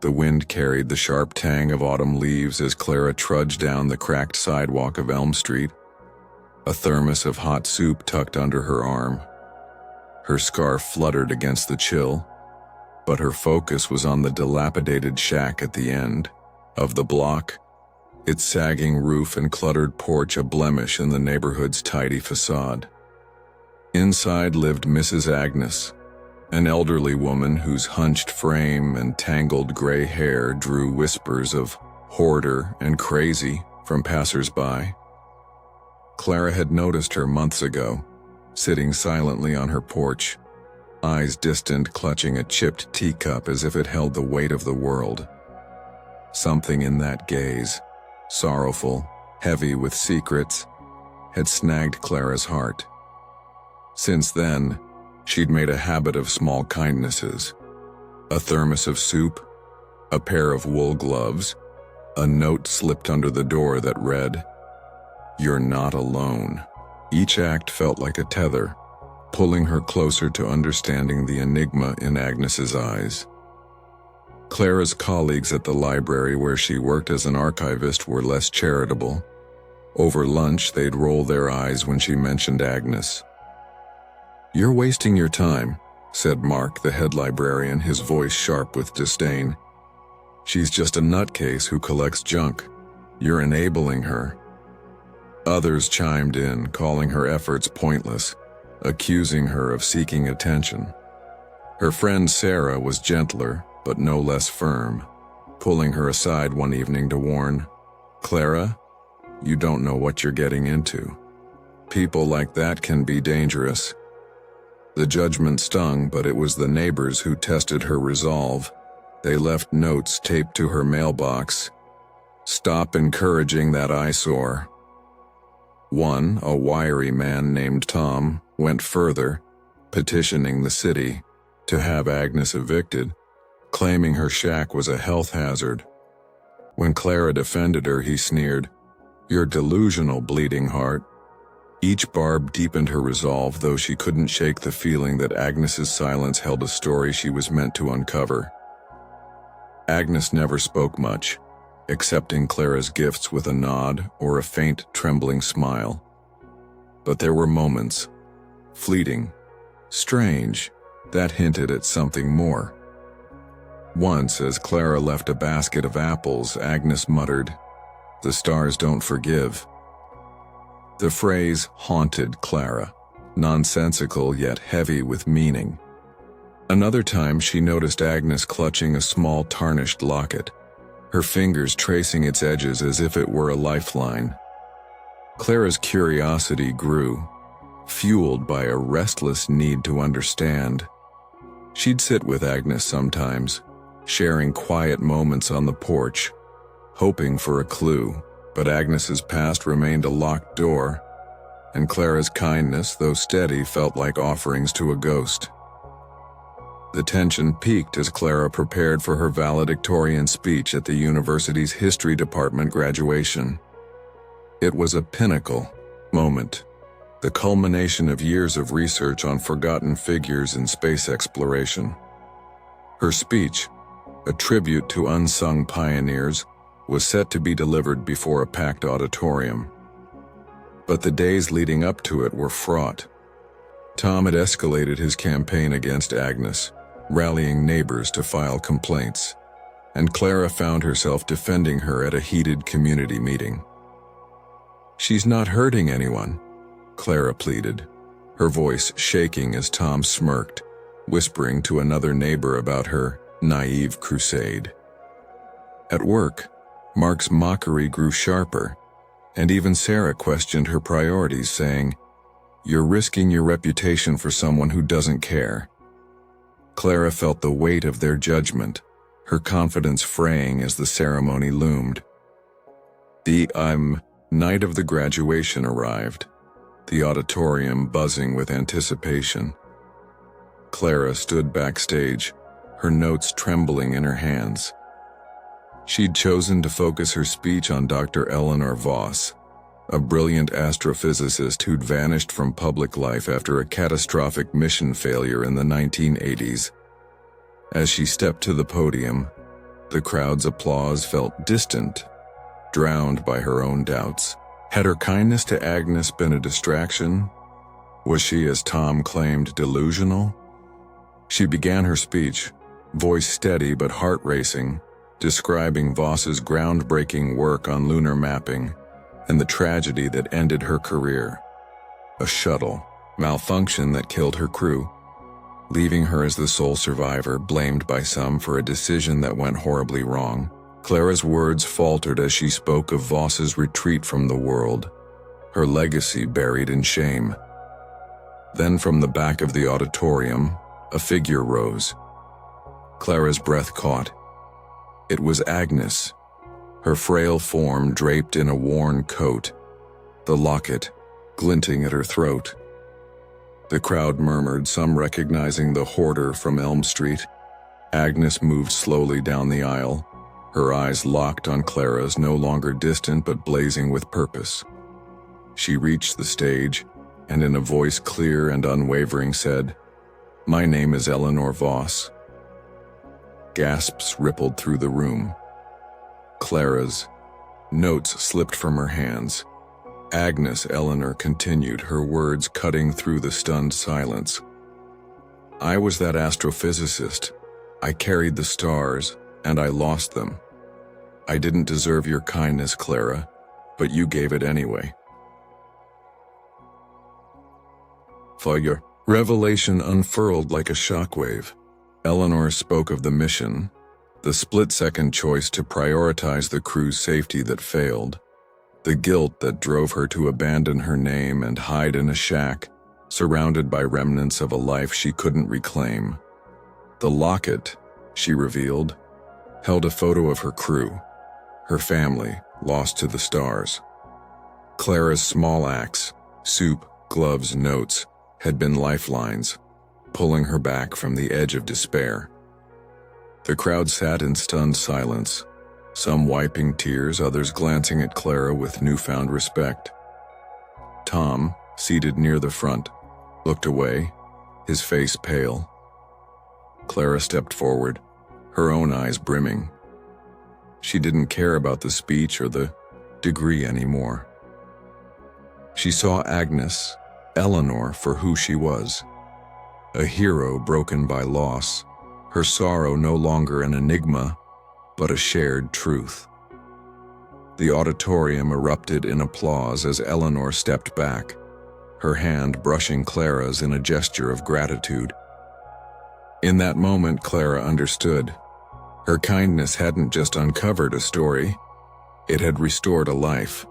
The wind carried the sharp tang of autumn leaves as Clara trudged down the cracked sidewalk of Elm Street, a thermos of hot soup tucked under her arm. Her scarf fluttered against the chill, but her focus was on the dilapidated shack at the end of the block, its sagging roof and cluttered porch a blemish in the neighborhood's tidy facade. Inside lived Mrs. Agnes, an elderly woman whose hunched frame and tangled gray hair drew whispers of hoarder and crazy from passers-by. Clara had noticed her months ago, sitting silently on her porch, eyes distant, clutching a chipped teacup as if it held the weight of the world. Something in that gaze, sorrowful, heavy with secrets, had snagged Clara's heart. Since then, she'd made a habit of small kindnesses. A thermos of soup, a pair of wool gloves, a note slipped under the door that read, "You're not alone." Each act felt like a tether, pulling her closer to understanding the enigma in Agnes's eyes. Clara's colleagues at the library where she worked as an archivist were less charitable. Over lunch, they'd roll their eyes when she mentioned Agnes. "You're wasting your time," said Mark, the head librarian, his voice sharp with disdain. "She's just a nutcase who collects junk. You're enabling her." Others chimed in, calling her efforts pointless, accusing her of seeking attention. Her friend Sarah was gentler, but no less firm, pulling her aside one evening to warn, "Clara, you don't know what you're getting into. People like that can be dangerous." The judgment stung, but it was the neighbors who tested her resolve. They left notes taped to her mailbox. "Stop encouraging that eyesore." One, a wiry man named Tom, went further, petitioning the city to have Agnes evicted, claiming her shack was a health hazard. When Clara defended her, he sneered, "You're delusional, bleeding heart." Each barb deepened her resolve, though she couldn't shake the feeling that Agnes's silence held a story she was meant to uncover. Agnes never spoke much, accepting Clara's gifts with a nod or a faint, trembling smile. But there were moments, fleeting, strange, that hinted at something more. Once, as Clara left a basket of apples, Agnes muttered, "The stars don't forgive." The phrase haunted Clara, nonsensical yet heavy with meaning. Another time she noticed Agnes clutching a small tarnished locket, her fingers tracing its edges as if it were a lifeline. Clara's curiosity grew, fueled by a restless need to understand. She'd sit with Agnes sometimes, sharing quiet moments on the porch, hoping for a clue, but Agnes's past remained a locked door, and Clara's kindness, though steady, felt like offerings to a ghost. The tension peaked as Clara prepared for her valedictorian speech at the university's history department graduation. It was a pinnacle moment, the culmination of years of research on forgotten figures in space exploration. Her speech, a tribute to unsung pioneers, was set to be delivered before a packed auditorium. But the days leading up to it were fraught. Tom had escalated his campaign against Agnes, rallying neighbors to file complaints, and Clara found herself defending her at a heated community meeting. "She's not hurting anyone," Clara pleaded, her voice shaking as Tom smirked, whispering to another neighbor about her naive crusade. At work, Mark's mockery grew sharper, and even Sarah questioned her priorities, saying, "You're risking your reputation for someone who doesn't care." Clara felt the weight of their judgment, her confidence fraying as the ceremony loomed. The night of the graduation arrived, the auditorium buzzing with anticipation. Clara stood backstage, her notes trembling in her hands. She'd chosen to focus her speech on Dr. Eleanor Voss, a brilliant astrophysicist who'd vanished from public life after a catastrophic mission failure in the 1980s. As she stepped to the podium, The crowd's applause felt distant, drowned by her own doubts. Had her kindness to Agnes been a distraction? Was she, as Tom claimed, delusional? She began her speech, voice steady but heart racing, describing Voss's groundbreaking work on lunar mapping and the tragedy that ended her career. A shuttle malfunction that killed her crew, leaving her as the sole survivor, blamed by some for a decision that went horribly wrong. Clara's words faltered as she spoke of Voss's retreat from the world, her legacy buried in shame. Then from the back of the auditorium, a figure rose. Clara's breath caught. It was Agnes, her frail form draped in a worn coat, the locket glinting at her throat. The crowd murmured, some recognizing the hoarder from Elm Street. Agnes moved slowly down the aisle, her eyes locked on Clara's, no longer distant but blazing with purpose. She reached the stage, and in a voice clear and unwavering said, "My name is Eleanor Voss." Gasps rippled through the room. Clara's notes slipped from her hands. Agnes Eleanor continued, her words cutting through the stunned silence. "I was that astrophysicist. I carried the stars, and I lost them. I didn't deserve your kindness, Clara, but you gave it anyway." Fire. Revelation unfurled like a shockwave. Eleanor spoke of the mission, the split-second choice to prioritize the crew's safety that failed, the guilt that drove her to abandon her name and hide in a shack, surrounded by remnants of a life she couldn't reclaim. The locket, she revealed, held a photo of her crew, her family, lost to the stars. Clara's small acts, soup, gloves, notes, had been lifelines, pulling her back from the edge of despair. The crowd sat in stunned silence, some wiping tears, others glancing at Clara with newfound respect. Tom, seated near the front, looked away, his face pale. Clara stepped forward, her own eyes brimming. She didn't care about the speech or the degree anymore. She saw Agnes, Eleanor, for who she was, a hero broken by loss, her sorrow no longer an enigma, but a shared truth. The auditorium erupted in applause as Eleanor stepped back, her hand brushing Clara's in a gesture of gratitude. In that moment, Clara understood. Her kindness hadn't just uncovered a story, it had restored a life.